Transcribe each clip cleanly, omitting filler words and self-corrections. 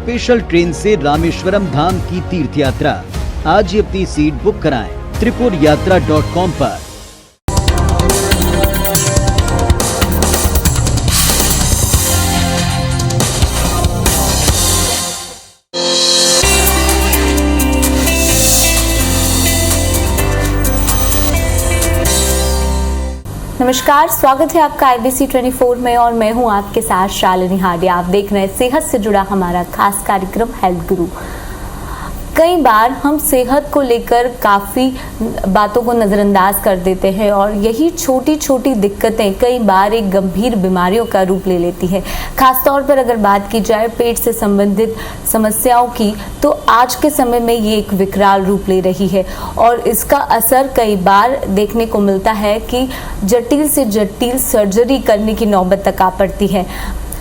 Special train से रामेश्वरम धाम की तीर्थ यात्रा। आज ही अपनी सीट बुक कराएं tripurayatra.com पर। नमस्कार, स्वागत है आपका IBC 24 में और मैं हूं आपके साथ शालिनी हाडिया। आप देख रहे हैं सेहत से जुड़ा हमारा खास कार्यक्रम हेल्थ गुरु। कई बार हम सेहत को लेकर काफ़ी बातों को नज़रअंदाज कर देते हैं और यही छोटी छोटी दिक्कतें कई बार एक गंभीर बीमारियों का रूप ले लेती हैं। खासतौर पर अगर बात की जाए पेट से संबंधित समस्याओं की, तो आज के समय में ये एक विकराल रूप ले रही है और इसका असर कई बार देखने को मिलता है कि जटिल से जटिल सर्जरी करने की नौबत तक आ पड़ती है।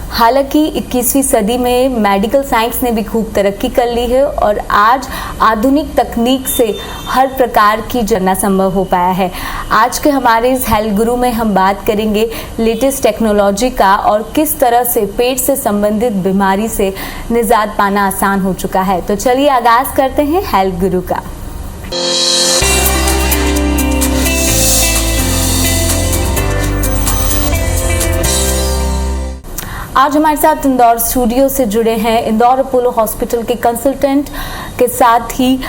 हालांकि 21वीं सदी में मेडिकल साइंस ने भी खूब तरक्की कर ली है और आज आधुनिक तकनीक से हर प्रकार की जानना संभव हो पाया है। आज के हमारे इस हेल्थ गुरु में हम बात करेंगे लेटेस्ट टेक्नोलॉजी का और किस तरह से पेट से संबंधित बीमारी से निजात पाना आसान हो चुका है। तो चलिए आगाज करते हैं हेल्थ गुरु का। आज हमारे साथ इंदौर स्टूडियो से जुड़े हैं इंदौर अपोलो हॉस्पिटल के कंसल्टेंट के साथ ही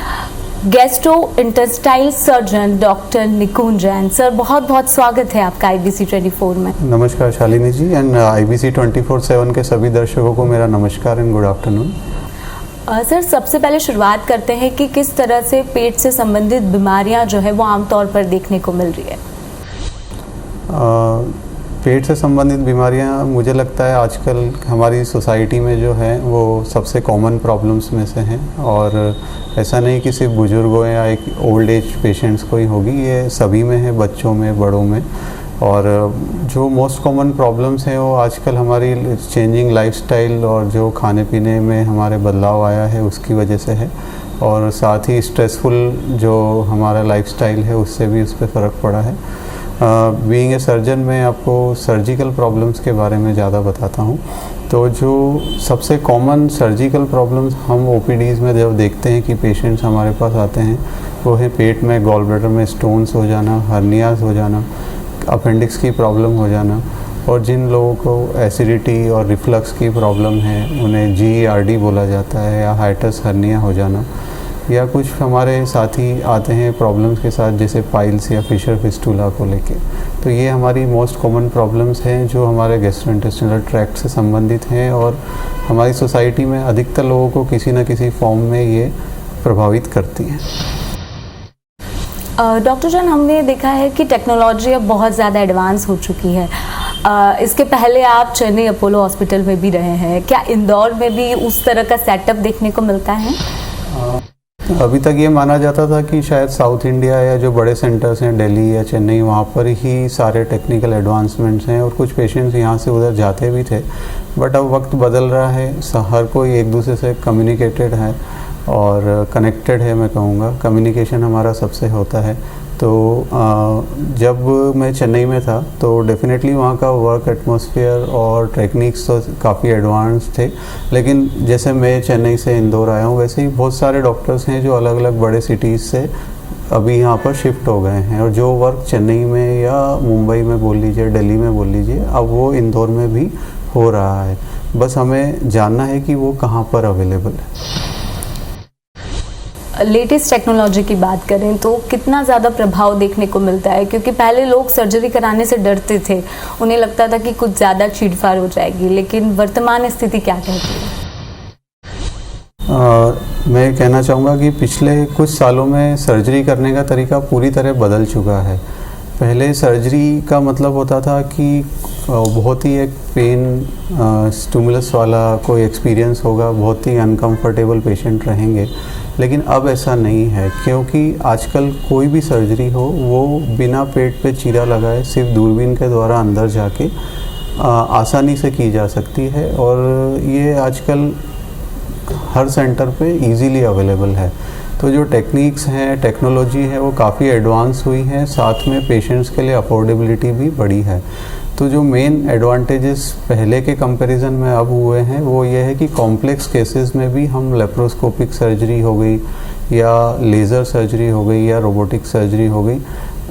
गैस्ट्रो इंटेस्टाइल सर्जन डॉक्टर निकुंज जैन। सर, बहुत बहुत स्वागत है आपका IBC 24 में। नमस्कार शालिनी जी एंड IBC 24/7 के सभी दर्शकों को मेरा नमस्कार एंड गुड आफ्टरनून। सर, सबसे पहले शुरुआत करते हैं कि किस तरह से पेट से संबंधित बीमारियां जो है वो आमतौर पर देखने को मिल रही है। पेट से संबंधित बीमारियां मुझे लगता है आजकल हमारी सोसाइटी में जो है वो सबसे कॉमन प्रॉब्लम्स में से हैं और ऐसा नहीं कि सिर्फ बुजुर्गों या एक ओल्ड एज पेशेंट्स को ही होगी, ये सभी में है, बच्चों में, बड़ों में। और जो मोस्ट कॉमन प्रॉब्लम्स हैं वो आजकल हमारी चेंजिंग लाइफस्टाइल और जो खाने पीने में हमारे बदलाव आया है उसकी वजह से है और साथ ही स्ट्रेसफुल जो हमारा लाइफस्टाइल है उससे भी उस पर फ़र्क पड़ा है। बीइंग ए सर्जन मैं आपको सर्जिकल प्रॉब्लम्स के बारे में ज़्यादा बताता हूँ। तो जो सबसे कॉमन सर्जिकल प्रॉब्लम्स हम OPDs में जब देखते हैं कि पेशेंट्स हमारे पास आते हैं वो है पेट में गॉल ब्लैडर में स्टोन्स हो जाना, हर्नियाज हो जाना, अपेंडिक्स की प्रॉब्लम हो जाना और जिन लोगों को एसिडिटी और रिफ्लक्स की प्रॉब्लम है उन्हें GERD बोला जाता है या हाइटस हर्निया हो जाना, या कुछ हमारे साथी आते हैं प्रॉब्लम्स के साथ जैसे पाइल्स या फिशर फिस्टूला को लेके। तो ये हमारी मोस्ट कॉमन प्रॉब्लम्स हैं जो हमारे गैस्ट्रोइंटेस्टाइनल ट्रैक्ट से संबंधित हैं और हमारी सोसाइटी में अधिकतर लोगों को किसी न किसी फॉर्म में ये प्रभावित करती हैं। डॉक्टर जॉन, हमने देखा है कि टेक्नोलॉजी अब बहुत ज़्यादा एडवांस हो चुकी है। इसके पहले आप चेन्नई अपोलो हॉस्पिटल में भी रहे हैं, क्या इंदौर में भी उस तरह का सेटअप देखने को मिलता है? अभी तक ये माना जाता था कि शायद साउथ इंडिया या जो बड़े सेंटर्स हैं दिल्ली या चेन्नई वहाँ पर ही सारे टेक्निकल एडवांसमेंट्स हैं और कुछ पेशेंट्स यहाँ से उधर जाते भी थे। बट अब वक्त बदल रहा है, हर कोई एक दूसरे से कम्युनिकेटेड है और कनेक्टेड है। मैं कहूँगा कम्युनिकेशन हमारा सबसे होता है। तो जब मैं चेन्नई में था तो डेफिनेटली वहाँ का वर्क एटमॉस्फेयर और टेक्निक्स तो काफ़ी एडवांस थे, लेकिन जैसे मैं चेन्नई से इंदौर आया हूँ वैसे ही बहुत सारे डॉक्टर्स हैं जो अलग अलग बड़े सिटीज़ से अभी यहाँ पर शिफ्ट हो गए हैं और जो वर्क चेन्नई में या मुंबई में बोल लीजिए, दिल्ली में बोल लीजिए, अब वो इंदौर में भी हो रहा है। बस हमें जानना है कि वो कहाँ पर अवेलेबल है। लेटेस्ट टेक्नोलॉजी की बात करें तो कितना ज़्यादा प्रभाव देखने को मिलता है, क्योंकि पहले लोग सर्जरी कराने से डरते थे, उन्हें लगता था कि कुछ ज़्यादा चीड़फाड़ हो जाएगी, लेकिन वर्तमान स्थिति क्या कहती है? मैं कहना चाहूँगा कि पिछले कुछ सालों में सर्जरी करने का तरीका पूरी तरह बदल चुका है। पहले सर्जरी का मतलब होता था कि बहुत ही एक पेन स्टिमुलस वाला कोई एक्सपीरियंस होगा, बहुत ही अनकंफर्टेबल पेशेंट रहेंगे, लेकिन अब ऐसा नहीं है क्योंकि आजकल कोई भी सर्जरी हो वो बिना पेट पे चीरा लगाए सिर्फ दूरबीन के द्वारा अंदर जाके आसानी से की जा सकती है और ये आजकल हर सेंटर पे इजीली अवेलेबल है। तो जो टेक्निक्स हैं, टेक्नोलॉजी है, वो काफ़ी एडवांस हुई हैं, साथ में पेशेंट्स के लिए अफोर्डेबिलिटी भी बढ़ी है। तो जो मेन एडवांटेजेस पहले के कंपैरिजन में अब हुए हैं वो ये है कि कॉम्प्लेक्स केसेस में भी हम लेप्रोस्कोपिक सर्जरी हो गई या लेज़र सर्जरी हो गई या रोबोटिक सर्जरी हो गई,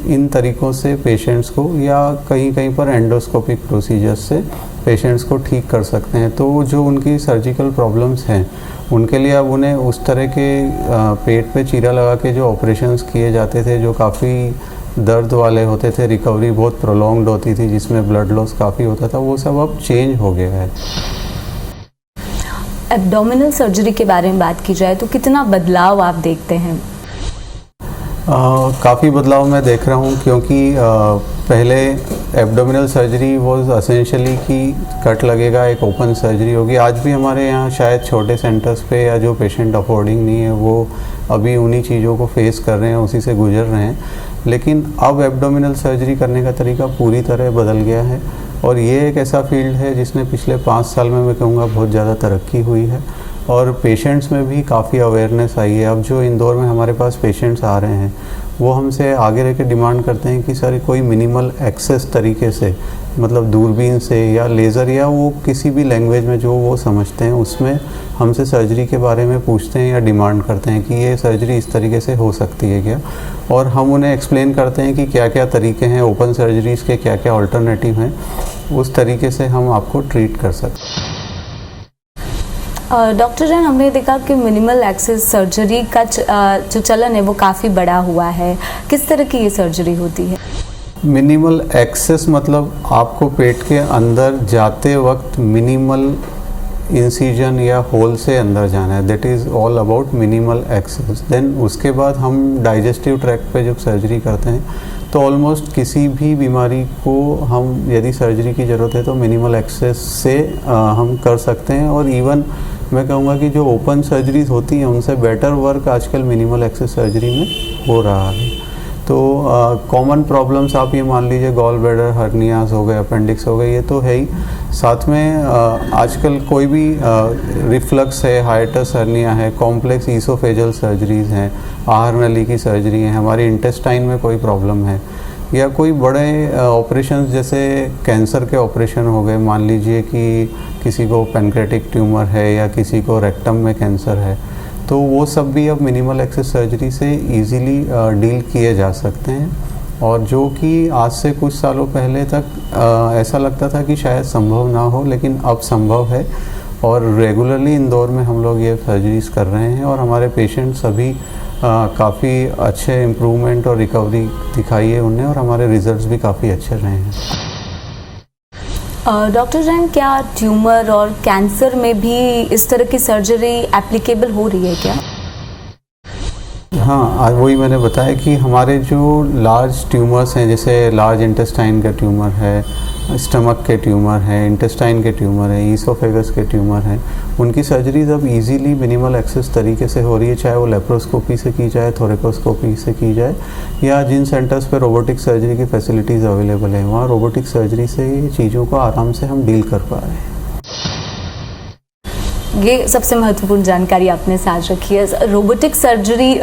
इन तरीक़ों से पेशेंट्स को या कहीं कहीं पर एंडोस्कोपिक प्रोसीजर्स से पेशेंट्स को ठीक कर सकते हैं। तो जो उनकी सर्जिकल प्रॉब्लम्स हैं उनके लिए अब उन्हें उस तरह के पेट पे चीरा लगा के जो ऑपरेशंस किए जाते थे जो काफ़ी दर्द वाले होते थे, रिकवरी बहुत प्रोलॉन्ग्ड होती थी जिसमें ब्लड लॉस काफ़ी होता था, वो सब अब चेंज हो गया है। एब्डोमिनल सर्जरी के बारे में बात की जाए तो कितना बदलाव आप देखते हैं? काफ़ी बदलाव मैं देख रहा हूँ क्योंकि पहले एब्डोमिनल सर्जरी वॉज असेंशली कि कट लगेगा, एक ओपन सर्जरी होगी। आज भी हमारे यहाँ शायद छोटे सेंटर्स पे या जो पेशेंट अफोर्डिंग नहीं है वो अभी उन्हीं चीज़ों को फेस कर रहे हैं, उसी से गुजर रहे हैं। लेकिन अब एब्डोमिनल सर्जरी करने का तरीका पूरी तरह बदल गया है और ये एक ऐसा फील्ड है जिसने पिछले 5 साल में मैं कहूँगा बहुत ज़्यादा तरक्की हुई है और पेशेंट्स में भी काफ़ी अवेयरनेस आई है। अब जो इंदौर में हमारे पास पेशेंट्स आ रहे हैं वो हमसे आगे रह के डिमांड करते हैं कि सर कोई मिनिमल एक्सेस तरीके से, मतलब दूरबीन से या लेज़र या वो किसी भी लैंग्वेज में जो वो समझते हैं उसमें हमसे सर्जरी के बारे में पूछते हैं या डिमांड करते हैं कि ये सर्जरी इस तरीके से हो सकती है क्या, और हम उन्हें एक्सप्लेन करते हैं कि क्या क्या तरीके हैं, ओपन सर्जरीज़ के क्या क्या अल्टरनेटिव हैं, उस तरीके से हम आपको ट्रीट कर सकते हैं। डॉक्टर जैन, हमने देखा कि मिनिमल एक्सेस सर्जरी का जो चलन है वो काफ़ी बड़ा हुआ है। किस तरह की ये सर्जरी होती है? मिनिमल एक्सेस मतलब आपको पेट के अंदर जाते वक्त मिनिमल इंसिजन या होल से अंदर जाना है, that is all about minimal access. देन उसके बाद हम डाइजेस्टिव ट्रैक्ट पे जब सर्जरी करते हैं तो ऑलमोस्ट किसी भी बीमारी को हम यदि सर्जरी की ज़रूरत है तो मिनिमल एक्सेस से हम कर सकते हैं। और इवन मैं कहूँगा कि जो ओपन सर्जरीज होती हैं उनसे बेटर वर्क आजकल मिनिमल एक्सेस सर्जरी में हो रहा है। तो कॉमन प्रॉब्लम्स आप ये मान लीजिए गॉल ब्लैडर हर्नियाज हो गए, अपेंडिक्स हो गए, ये तो है ही। साथ में आजकल कोई भी रिफ्लक्स है, हाइटस हर्निया है, कॉम्प्लेक्स ईसोफेजल सर्जरीज़ हैं, आहार नली की सर्जरी है, हमारी इंटेस्टाइन में कोई प्रॉब्लम है या कोई बड़े ऑपरेशंस जैसे कैंसर के ऑपरेशन हो गए, मान लीजिए कि किसी को पैनक्रेटिक ट्यूमर है या किसी को रेक्टम में कैंसर है, तो वो सब भी अब मिनिमल एक्सेस सर्जरी से इजीली डील किए जा सकते हैं। और जो कि आज से कुछ सालों पहले तक ऐसा लगता था कि शायद संभव ना हो, लेकिन अब संभव है और रेगुलरली इंदौर में हम लोग ये सर्जरीज कर रहे हैं और हमारे पेशेंट सभी काफ़ी अच्छे इम्प्रूवमेंट और रिकवरी दिखाई है उन्हें और हमारे रिजल्ट्स भी काफ़ी अच्छे रहे हैं। डॉक्टर जैन, क्या ट्यूमर और कैंसर में भी इस तरह की सर्जरी एप्लीकेबल हो रही है क्या? हाँ, आज वही मैंने बताया कि हमारे जो लार्ज ट्यूमर्स हैं, जैसे लार्ज इंटेस्टाइन का ट्यूमर है, स्टमक के ट्यूमर है, इंटेस्टाइन के ट्यूमर है, ईसोफेगस के ट्यूमर हैं, उनकी सर्जरीज अब इजीली मिनिमल एक्सेस तरीके से हो रही है, चाहे वो लेप्रोस्कोपी से की जाए, थोरेकोस्कोपी से की जाए, या जिन सेंटर्स पे रोबोटिक सर्जरी की फैसिलिटीज़ अवेलेबल है वहाँ रोबोटिक सर्जरी से ये चीज़ों को आराम से हम डील कर पा रहे हैं। ये सबसे महत्वपूर्ण जानकारी आपने साझा रखी है। रोबोटिक सर्जरी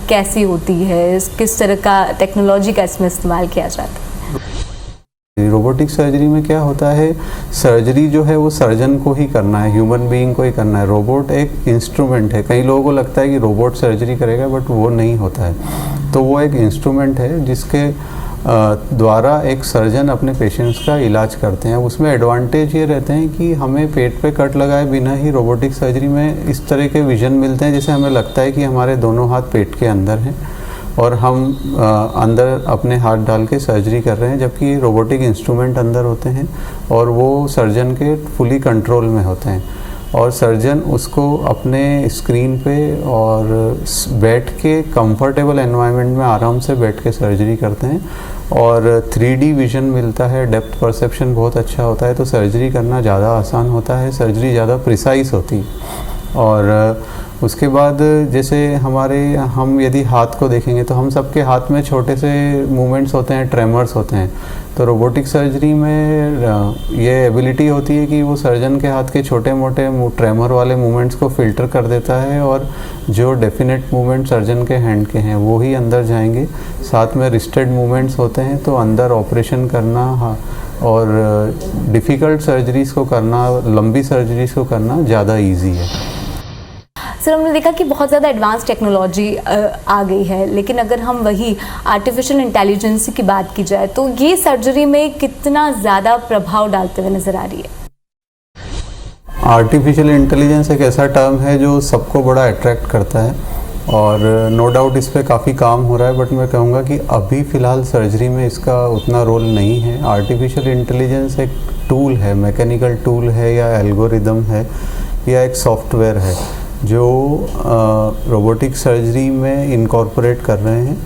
कैसी होती है, किस तरह का टेक्नोलॉजी का इसमें इस्तेमाल किया जाता है? रोबोटिक सर्जरी में क्या होता है, सर्जरी जो है वो सर्जन को ही करना है, ह्यूमन बीइंग को ही करना है। रोबोट एक इंस्ट्रूमेंट है। कई लोगों को लगता है कि रोबोट सर्जरी करेगा, बट वो नहीं होता है। तो वो एक इंस्ट्रूमेंट है जिसके द्वारा एक सर्जन अपने पेशेंट्स का इलाज करते हैं। उसमें एडवांटेज ये रहते हैं कि हमें पेट पे कट लगाए बिना ही रोबोटिक सर्जरी में इस तरह के विजन मिलते हैं, जैसे हमें लगता है कि हमारे दोनों हाथ पेट के अंदर हैं और हम अंदर अपने हाथ डाल के सर्जरी कर रहे हैं, जबकि रोबोटिक इंस्ट्रूमेंट अंदर होते हैं और वो सर्जन के फुली कंट्रोल में होते हैं और सर्जन उसको अपने स्क्रीन पे और बैठ के कंफर्टेबल एनवायरनमेंट में आराम से बैठ के सर्जरी करते हैं और 3D विज़न मिलता है, डेप्थ परसेप्शन बहुत अच्छा होता है, तो सर्जरी करना ज़्यादा आसान होता है, सर्जरी ज़्यादा प्रिसाइज होती है। और उसके बाद जैसे हम यदि हाथ को देखेंगे तो हम सबके हाथ में छोटे से मूवमेंट्स होते हैं, ट्रेमर्स होते हैं। तो रोबोटिक सर्जरी में ये एबिलिटी होती है कि वो सर्जन के हाथ के छोटे मोटे ट्रेमर वाले मूवमेंट्स को फिल्टर कर देता है और जो डेफिनेट मूवमेंट सर्जन के हैंड के हैं वो ही अंदर जाएंगे। साथ में रिस्टेड मूवमेंट्स होते हैं, तो अंदर ऑपरेशन करना और डिफ़िकल्ट सर्जरीज़ को करना, लंबी सर्जरीज़ को करना ज़्यादा इजी है। सर, हमने देखा कि बहुत ज़्यादा एडवांस टेक्नोलॉजी आ गई है, लेकिन अगर हम वही आर्टिफिशियल इंटेलिजेंस की बात की जाए तो ये सर्जरी में कितना ज़्यादा प्रभाव डालते हुए नज़र आ रही है? आर्टिफिशियल इंटेलिजेंस एक ऐसा टर्म है जो सबको बड़ा अट्रैक्ट करता है और नो डाउट इस पे काफ़ी काम हो रहा है, बट मैं कहूँगा कि अभी फ़िलहाल सर्जरी में इसका उतना रोल नहीं है। आर्टिफिशियल इंटेलिजेंस एक टूल है, मैकेनिकल टूल है या एल्गोरिदम है या एक सॉफ्टवेयर है जो रोबोटिक सर्जरी में इनकॉर्पोरेट कर रहे हैं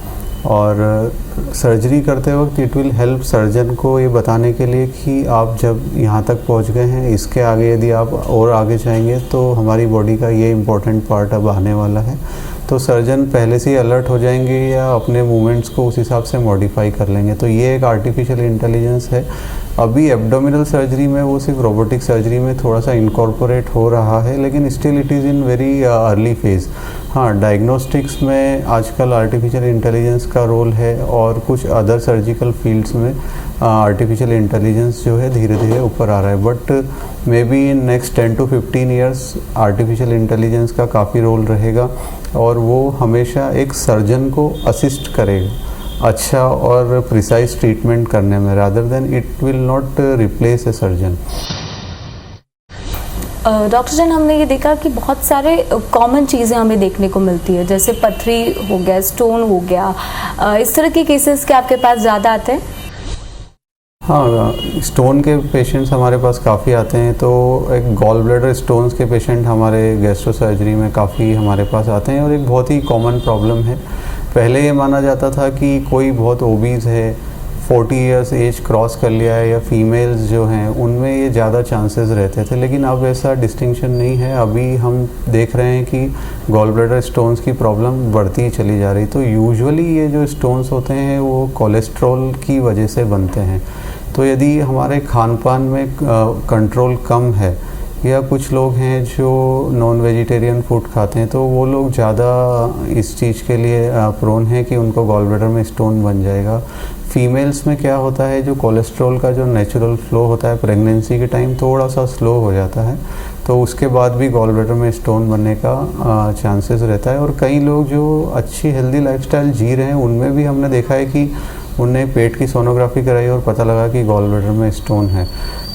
और सर्जरी करते वक्त इट विल हेल्प सर्जन को ये बताने के लिए कि आप जब यहाँ तक पहुँच गए हैं, इसके आगे यदि आप और आगे जाएंगे तो हमारी बॉडी का ये इम्पोर्टेंट पार्ट अब आने वाला है। तो सर्जन पहले से ही अलर्ट हो जाएंगे या अपने मूवमेंट्स को उस हिसाब से मॉडिफाई कर लेंगे। तो ये एक आर्टिफिशियल इंटेलिजेंस है। अभी एब्डोमिनल सर्जरी में वो सिर्फ रोबोटिक सर्जरी में थोड़ा सा इनकॉर्पोरेट हो रहा है, लेकिन still it is in very early phase. हाँ, डायग्नोस्टिक्स में आजकल आर्टिफिशियल इंटेलिजेंस का रोल है और कुछ अदर सर्जिकल फील्ड्स में आर्टिफिशियल इंटेलिजेंस जो है धीरे धीरे ऊपर आ रहा है। But may be in next 10 to 15 years artificial intelligence का काफ़ी रोल रहेगा और वो हमेशा एक सर्जन को असिस्ट करेगा अच्छा और प्रिसाइज ट्रीटमेंट करने में, rather than it will not replace a surgeon. Doctor जन, हमने ये देखा कि बहुत सारे कॉमन चीज़ें हमें देखने को मिलती है, जैसे पथरी हो गया, स्टोन हो गया, इस तरह के केसेस क्या आपके पास ज़्यादा आते हैं? हाँ, स्टोन के पेशेंट्स हमारे पास काफ़ी आते हैं। तो एक गॉल ब्लैडर स्टोन्स के पेशेंट हमारे गैस्ट्रो सर्जरी में काफ़ी हमारे पास आते हैं और एक बहुत ही कॉमन प्रॉब्लम है। पहले ये माना जाता था कि कोई बहुत ओबीज है, 40 इयर्स एज क्रॉस कर लिया है या फीमेल्स जो हैं उनमें ये ज़्यादा चांसेस रहते थे, लेकिन अब ऐसा डिस्टिंक्शन नहीं है। अभी हम देख रहे हैं कि गॉल ब्लैडर स्टोन्स की प्रॉब्लम बढ़ती ही चली जा रही। तो यूजुअली ये जो स्टोन्स होते हैं वो कोलेस्ट्रॉल की वजह से बनते हैं। तो यदि हमारे खान पान में कंट्रोल कम है या कुछ लोग हैं जो नॉन वेजिटेरियन फूड खाते हैं तो वो लोग ज़्यादा इस चीज़ के लिए प्रोन है कि उनको गॉल ब्लैडर में स्टोन बन जाएगा। फीमेल्स में क्या होता है, जो कोलेस्ट्रॉल का जो नेचुरल फ्लो होता है प्रेगनेंसी के टाइम थोड़ा सा स्लो हो जाता है, तो उसके बाद भी गॉल ब्लैडर में स्टोन बनने का चांसेस रहता है। और कई लोग जो अच्छी हेल्दी लाइफस्टाइल जी रहे हैं उनमें भी हमने देखा है कि उनने पेट की सोनोग्राफी कराई और पता लगा कि गॉल ब्लैडर में स्टोन है।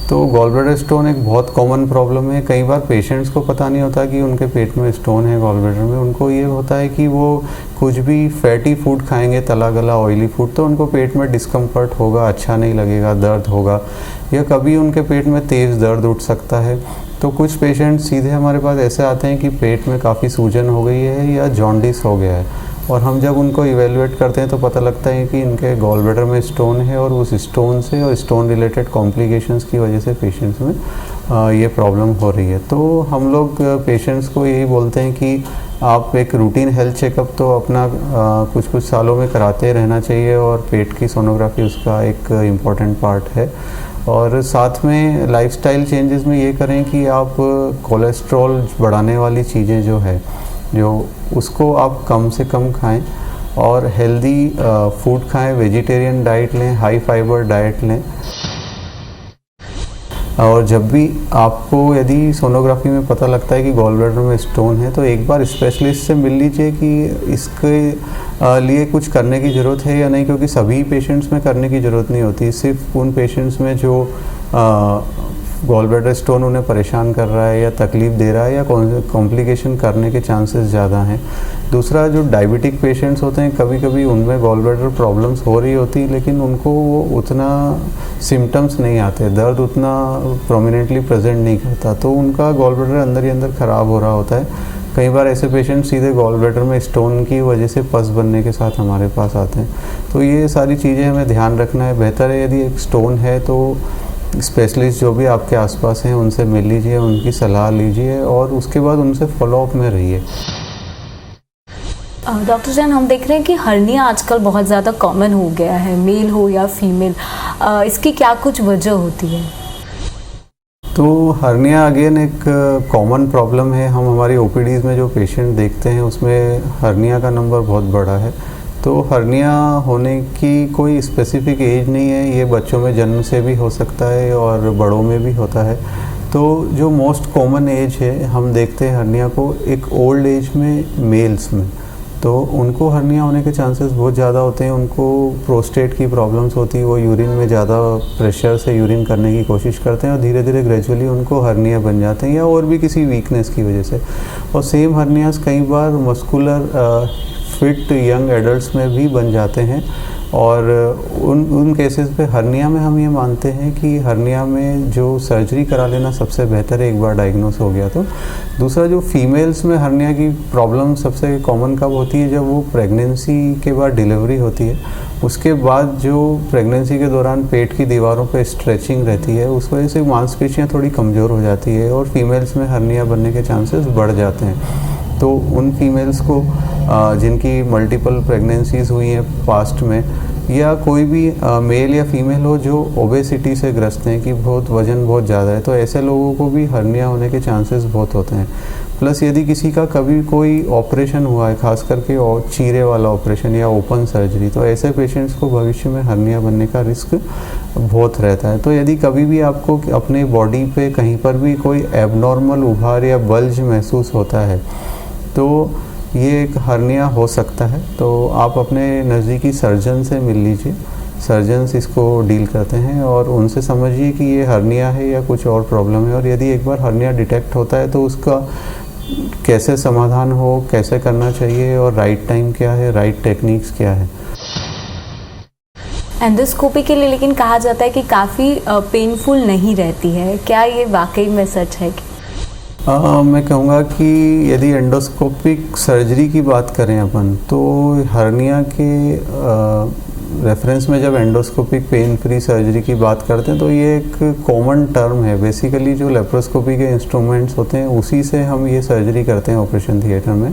तो गॉल ब्लैडर स्टोन एक बहुत कॉमन प्रॉब्लम है। कई बार पेशेंट्स को पता नहीं होता कि उनके पेट में स्टोन है गॉल ब्लैडर में। उनको ये होता है कि वो कुछ भी फैटी फूड खाएंगे, तला गला ऑयली फूड, तो उनको पेट में डिस्कम्फर्ट होगा, अच्छा नहीं लगेगा, दर्द होगा या कभी उनके पेट में तेज़ दर्द उठ सकता है। तो कुछ पेशेंट सीधे हमारे पास ऐसे आते हैं कि पेट में काफ़ी सूजन हो गई है या जॉन्डिस हो गया है, और हम जब उनको इवेलुएट करते हैं तो पता लगता है कि इनके गॉल ब्लैडर में स्टोन है और उस स्टोन से और स्टोन रिलेटेड कॉम्प्लिकेशंस की वजह से पेशेंट्स में ये प्रॉब्लम हो रही है। तो हम लोग पेशेंट्स को यही बोलते हैं कि आप एक रूटीन हेल्थ चेकअप तो अपना कुछ सालों में कराते रहना चाहिए और पेट की सोनोग्राफी उसका एक इम्पॉर्टेंट पार्ट है। और साथ में लाइफस्टाइल चेंजेस में ये करें कि आप कोलेस्ट्रॉल बढ़ाने वाली चीज़ें जो उसको आप कम से कम खाएं और हेल्दी फूड खाएं, वेजिटेरियन डाइट लें, हाई फाइबर डाइट लें। और जब भी आपको यदि सोनोग्राफी में पता लगता है कि गॉल ब्लैडर में स्टोन है तो एक बार स्पेशलिस्ट से मिल लीजिए कि इसके लिए कुछ करने की ज़रूरत है या नहीं, क्योंकि सभी पेशेंट्स में करने की ज़रूरत नहीं होती। सिर्फ उन पेशेंट्स में जो गॉल ब्लैडर स्टोन उन्हें परेशान कर रहा है या तकलीफ़ दे रहा है या कॉम्प्लिकेशन करने के चांसेस ज़्यादा हैं। दूसरा, जो डायबिटिक पेशेंट्स होते हैं कभी कभी उनमें गॉल ब्लैडर प्रॉब्लम्स हो रही होती लेकिन उनको वो उतना सिम्टम्स नहीं आते, दर्द उतना प्रोमिनेंटली प्रेजेंट नहीं करता, तो उनका गॉल ब्लैडर अंदर ही अंदर ख़राब हो रहा होता है। कई बार ऐसे पेशेंट सीधे गॉल ब्लैडर में स्टोन की वजह से पस बनने के साथ हमारे पास आते हैं। तो ये सारी चीज़ें हमें ध्यान रखना है। बेहतर है यदि एक स्टोन है तो स्पेशलिस्ट जो भी आपके आसपास हैं उनसे मिल लीजिए, उनकी सलाह लीजिए और उसके बाद उनसे फॉलोअप में रहिए। डॉक्टर जैन, हम देख रहे हैं कि हर्निया आजकल बहुत ज़्यादा कॉमन हो गया है, मेल हो या फीमेल, इसकी क्या कुछ वजह होती है? तो हर्निया अगेन एक कॉमन प्रॉब्लम है। हम हमारी ओपीडीज़ में जो पेशेंट देखते हैं उसमें हर्निया का नंबर बहुत बड़ा है। तो हर्निया होने की कोई स्पेसिफिक एज नहीं है, ये बच्चों में जन्म से भी हो सकता है और बड़ों में भी होता है। तो जो मोस्ट कॉमन एज है हम देखते हैं हर्निया को एक ओल्ड एज में मेल्स में, तो उनको हर्निया होने के चांसेस बहुत ज़्यादा होते हैं। उनको प्रोस्टेट की प्रॉब्लम्स होती है, वो यूरिन में ज़्यादा प्रेशर से यूरिन करने की कोशिश करते हैं और धीरे धीरे ग्रेजुअली उनको हर्निया बन जाते हैं या और भी किसी वीकनेस की वजह से। और सेम हर्नियास कई बार मस्कुलर फिट यंग एडल्ट्स में भी बन जाते हैं और उन केसेस पे हर्निया में हम ये मानते हैं कि हर्निया में जो सर्जरी करा लेना सबसे बेहतर है एक बार डायग्नोस हो गया तो। दूसरा, जो फीमेल्स में हर्निया की प्रॉब्लम सबसे कॉमन कब होती है, जब वो प्रेगनेंसी के बाद डिलीवरी होती है, उसके बाद जो प्रेगनेंसी के दौरान पेट की दीवारों पे स्ट्रेचिंग रहती है, उस वजह से मांसपेशियाँ थोड़ी कमज़ोर हो जाती है और फीमेल्स में हर्निया बनने के चांसेस बढ़ जाते हैं। तो उन फीमेल्स को जिनकी मल्टीपल प्रेगनेंसीज हुई हैं पास्ट में, या कोई भी मेल या फीमेल हो जो ओबेसिटी से ग्रस्त हैं कि बहुत वज़न बहुत ज़्यादा है, तो ऐसे लोगों को भी हर्निया होने के चांसेस बहुत होते हैं। प्लस यदि किसी का कभी कोई ऑपरेशन हुआ है, खास करके चीरे वाला ऑपरेशन या ओपन सर्जरी, तो ऐसे पेशेंट्स को भविष्य में हर्निया बनने का रिस्क बहुत रहता है। तो यदि कभी भी आपको अपने बॉडी पे कहीं पर भी कोई एबनॉर्मल उभार या बल्ज महसूस होता है तो ये एक हर्निया हो सकता है। तो आप अपने नज़दीकी सर्जन से मिल लीजिए, सर्जन्स इसको डील करते हैं और उनसे समझिए कि ये हर्निया है या कुछ और प्रॉब्लम है। और यदि एक बार हर्निया डिटेक्ट होता है तो उसका कैसे समाधान हो, कैसे करना चाहिए और राइट टाइम क्या है, राइट टेक्निक्स क्या है। एंडोस्कोपी के लिए लेकिन कहा जाता है कि काफ़ी पेनफुल नहीं रहती है, क्या ये वाकई में सच है? मैं कहूँगा कि यदि एंडोस्कोपिक सर्जरी की बात करें अपन, तो हर्निया के रेफरेंस में जब एंडोस्कोपिक पेन फ्री सर्जरी की बात करते हैं तो ये एक कॉमन टर्म है। बेसिकली जो लेप्रोस्कोपी के इंस्ट्रूमेंट्स होते हैं उसी से हम ये सर्जरी करते हैं ऑपरेशन थिएटर में।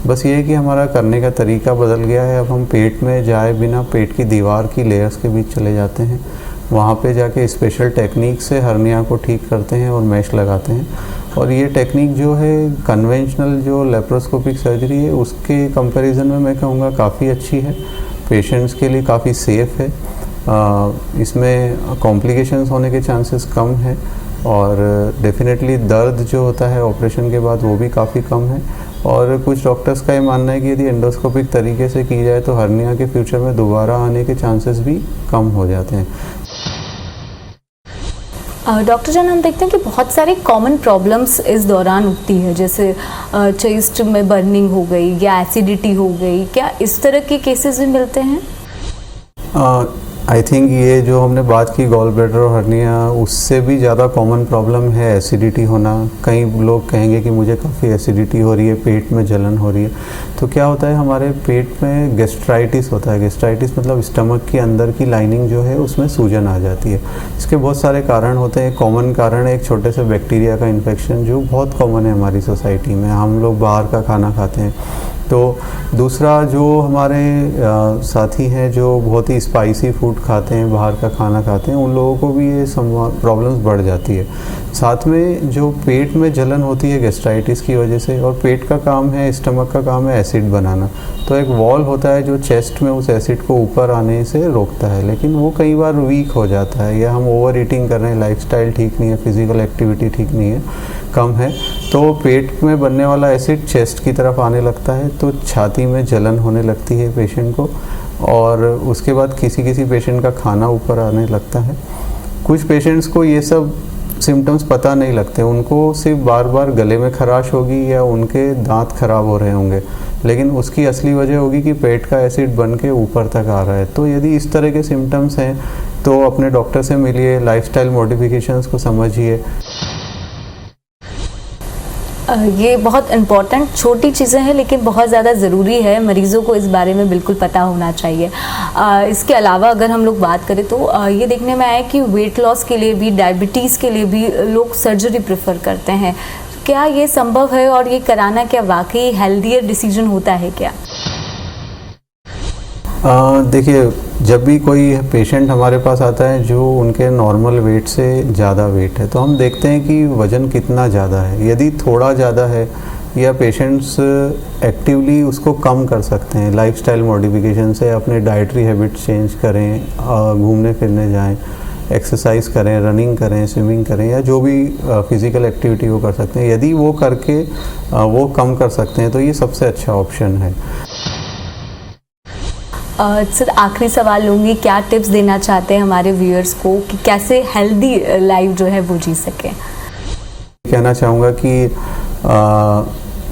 बस ये है कि हमारा करने का तरीका बदल गया है। अब हम पेट में जाए बिना पेट की दीवार की लेयर्स के बीच चले जाते हैं, वहाँ पे जाके स्पेशल टेक्निक से हर्निया को ठीक करते हैं और मैश लगाते हैं। और ये टेक्निक जो है कन्वेंशनल जो लेप्रोस्कोपिक सर्जरी है उसके कंपैरिजन में मैं कहूँगा काफ़ी अच्छी है, पेशेंट्स के लिए काफ़ी सेफ़ है। इसमें कॉम्प्लिकेशंस होने के चांसेस कम हैं और डेफिनेटली दर्द जो होता है ऑपरेशन के बाद वो भी काफ़ी कम है। और कुछ डॉक्टर्स का ये मानना है कि यदि एंडोस्कोपिक तरीके से की जाए तो हर्निया के फ्यूचर में दोबारा आने के चांसेस भी कम हो जाते हैं। डॉक्टर जान, हम देखते हैं कि बहुत सारी कॉमन प्रॉब्लम्स इस दौरान उठती है, जैसे चेस्ट में बर्निंग हो गई या एसिडिटी हो गई, क्या इस तरह के केसेस भी मिलते हैं? आई थिंक ये जो हमने बात की गॉल ब्लैडर और हर्निया, उससे भी ज़्यादा कॉमन प्रॉब्लम है एसिडिटी होना। कई लोग कहेंगे कि मुझे काफ़ी एसिडिटी हो रही है, पेट में जलन हो रही है। तो क्या होता है, हमारे पेट में गैस्ट्राइटिस होता है। गैस्ट्राइटिस मतलब स्टमक के अंदर की लाइनिंग जो है उसमें सूजन आ जाती है। इसके बहुत सारे कारण होते हैं। कॉमन कारण है एक छोटे से बैक्टीरिया का इन्फेक्शन जो बहुत कॉमन है हमारी सोसाइटी में, हम लोग बाहर का खाना खाते हैं। तो दूसरा, जो हमारे साथी हैं जो बहुत ही स्पाइसी फूड खाते हैं, बाहर का खाना खाते हैं, उन लोगों को भी ये प्रॉब्लम्स बढ़ जाती है। साथ में जो पेट में जलन होती है गैस्ट्राइटिस की वजह से, और पेट का काम है, स्टमक का काम है एसिड बनाना, तो एक वॉल होता है जो चेस्ट में उस एसिड को ऊपर आने से रोकता है, लेकिन वो कई बार वीक हो जाता है, या हम ओवर ईटिंग कर रहे हैं, लाइफस्टाइल ठीक नहीं है, फिजिकल एक्टिविटी ठीक नहीं है, कम है, तो पेट में बनने वाला एसिड चेस्ट की तरफ आने लगता है, तो छाती में जलन होने लगती है पेशेंट को, और उसके बाद किसी किसी पेशेंट का खाना ऊपर आने लगता है। कुछ पेशेंट्स को ये सब सिम्टम्स पता नहीं लगते, उनको सिर्फ बार बार गले में खराश होगी या उनके दांत खराब हो रहे होंगे, लेकिन उसकी असली वजह होगी कि पेट का एसिड बन के ऊपर तक आ रहा है। तो यदि इस तरह के सिम्टम्स हैं तो अपने डॉक्टर से मिलिए, लाइफस्टाइल मॉडिफिकेशंस को समझिए। ये बहुत इम्पॉर्टेंट छोटी चीज़ें हैं लेकिन बहुत ज़्यादा ज़रूरी है, मरीज़ों को इस बारे में बिल्कुल पता होना चाहिए। इसके अलावा अगर हम लोग बात करें तो ये देखने में आया कि वेट लॉस के लिए भी, डायबिटीज़ के लिए भी लोग सर्जरी प्रेफर करते हैं। क्या ये संभव है और ये कराना क्या वाकई हेल्दियर डिसीजन होता है क्या? देखिए, जब भी कोई पेशेंट हमारे पास आता है जो उनके नॉर्मल वेट से ज़्यादा वेट है, तो हम देखते हैं कि वज़न कितना ज़्यादा है। यदि थोड़ा ज़्यादा है, या पेशेंट्स एक्टिवली उसको कम कर सकते हैं लाइफस्टाइल मॉडिफिकेशन से। अपने डाइटरी हैबिट चेंज करें, घूमने फिरने जाएं, एक्सरसाइज करें, रनिंग करें, स्विमिंग करें, या जो भी फिज़िकल एक्टिविटी वो कर सकते हैं। यदि वो करके वो कम कर सकते हैं तो ये सबसे अच्छा ऑप्शन है। सर आखिरी सवाल लूँगी, क्या टिप्स देना चाहते हैं हमारे व्यूअर्स को कि कैसे हेल्दी लाइफ जो है वो जी सकें? कहना चाहूँगा कि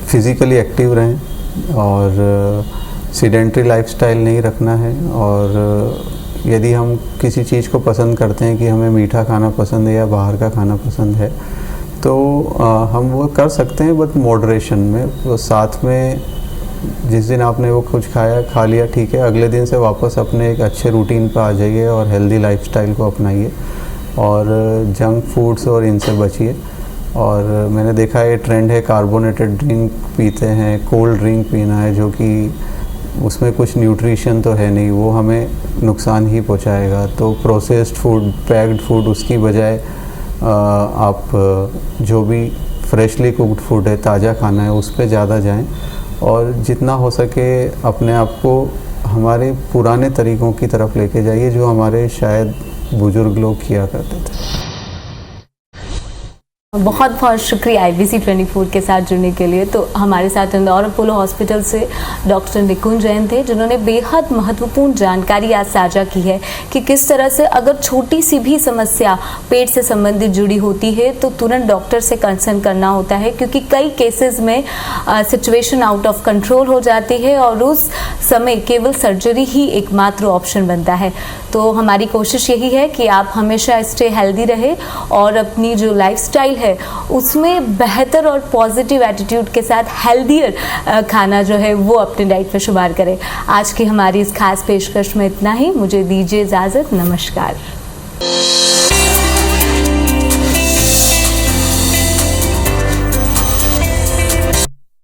फिज़िकली एक्टिव रहें और सीडेंट्री लाइफस्टाइल नहीं रखना है। और यदि हम किसी चीज़ को पसंद करते हैं कि हमें मीठा खाना पसंद है या बाहर का खाना पसंद है तो हम वो कर सकते हैं, बट मॉडरेशन में। वो साथ में जिस दिन आपने वो कुछ खा लिया ठीक है, अगले दिन से वापस अपने एक अच्छे रूटीन पर आ जाइए और हेल्दी लाइफस्टाइल को अपनाइए और जंक फूड्स और इनसे बचिए। और मैंने देखा है ट्रेंड है कार्बोनेटेड ड्रिंक पीते हैं, कोल्ड ड्रिंक पीना है, जो कि उसमें कुछ न्यूट्रिशन तो है नहीं, वो हमें नुकसान ही पहुंचाएगा। तो प्रोसेस्ड फूड, पैक्ड फूड, उसकी बजाय आप जो भी फ्रेशली कुक्ड फूड है, ताज़ा खाना है, उस पर ज़्यादा जाएं और जितना हो सके अपने आप को हमारे पुराने तरीक़ों की तरफ लेके जाइए जो हमारे शायद बुज़ुर्ग लोग किया करते थे। बहुत बहुत शुक्रिया IBC 24 के साथ जुड़ने के लिए। तो हमारे साथ इंदौर अपोलो हॉस्पिटल से डॉक्टर निकुंज जैन थे, जिन्होंने बेहद महत्वपूर्ण जानकारी आज साझा की है कि किस तरह से अगर छोटी सी भी समस्या पेट से संबंधित जुड़ी होती है तो तुरंत डॉक्टर से कंसर्न करना होता है, क्योंकि कई केसेस में सिचुएशन आउट ऑफ कंट्रोल हो जाती है और उस समय केवल सर्जरी ही एकमात्र ऑप्शन बनता है। तो हमारी कोशिश यही है कि आप हमेशा स्टे हेल्दी रहे और अपनी जो लाइफस्टाइल है उसमें बेहतर और पॉजिटिव एटीट्यूड के साथ हेल्दियर खाना जो है वो अपने डाइट पे शुमार करें। आज की हमारी इस खास पेशकश में इतना ही। मुझे दीजिए इजाज़त। नमस्कार।